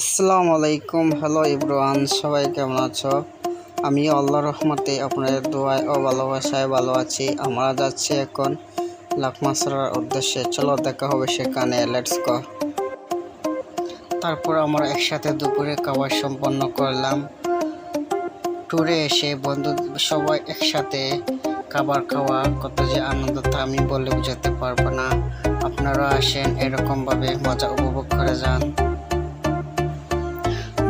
আসসালামু আলাইকুম। Hello everyone, সবাই কেমন আছো? আমি আল্লাহর রহমতে আপনাদের দোয়ায় ও ভালোবাসায় ভালো আছি। আমরা যাচ্ছি এখন লাকমাছড়ার উদ্দেশ্যে। চলো দেখা হবে সেখানে, লেটস গো। তারপর আমরা একসাথে দুপুরে খাবার সম্পন্ন করলাম। ট্যুরে এসে বন্ধু সবাই একসাথে খাবার খাওয়া কত যে আনন্দ তা আমি বলে বোঝাতে পারবো না। আপনারা আসেন, এরকমভাবে মজা উপভোগ করে যান।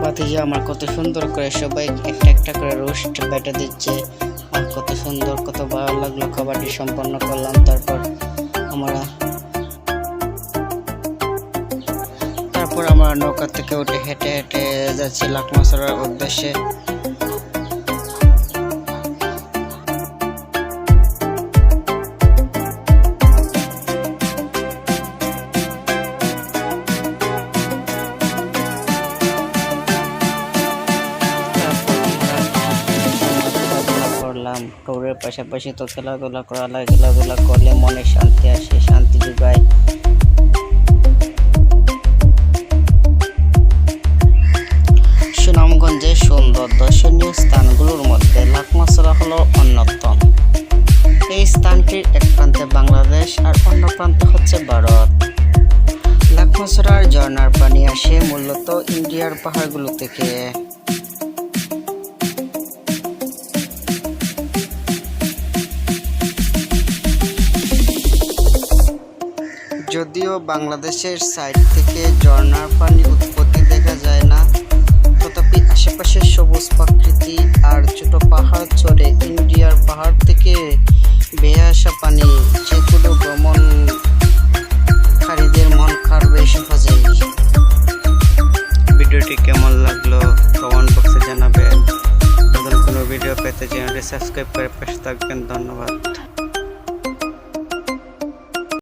ভাতিজা আমার কত সুন্দর করে সবাই একটা একটা করে রোস্ট বেটে দিচ্ছে, আর কত সুন্দর, কত ভালো লাগলো। খাবারটি সম্পন্ন করলাম। তারপর আমরা নৌকা থেকে উঠে হেঁটে হেঁটে যাচ্ছি লাকমাছড়ার উদ্দেশ্যে। ট্যুরের পাশাপাশি তো খেলাধুলা করা লাগে, খেলাধুলা করলে মনে শান্তি আসে, শান্তি যোগায়। সুনামগঞ্জের সুন্দর দর্শনীয় স্থানগুলোর মধ্যে লাকমাছড়া হলো অন্যতম। এই স্থানটির এক প্রান্তে বাংলাদেশ আর অন্য প্রান্তে হচ্ছে ভারত। লাকমাছড়ার ঝর্ণার পানি আসে মূলত ইন্ডিয়ার পাহাড়গুলো থেকে। যদিও বাংলাদেশের সাইড থেকে ঝর্ণার পানি উৎপত্তি দেখা যায় না, তথাপি আশেপাশের সবুজ প্রকৃতি আর ছোট পাহাড় চড়ে ইন্ডিয়ার পাহাড় থেকে বেয়ে আসা পানি যেগুলো ভ্রমণকারীদের মন কাড়বে সহজেই। ভিডিওটি কেমন লাগলো কমেন্ট বক্সে জানাবেন। নতুন কোনো ভিডিও পেতে চ্যানেলটি সাবস্ক্রাইব করে পাশে থাকবেন। ধন্যবাদ।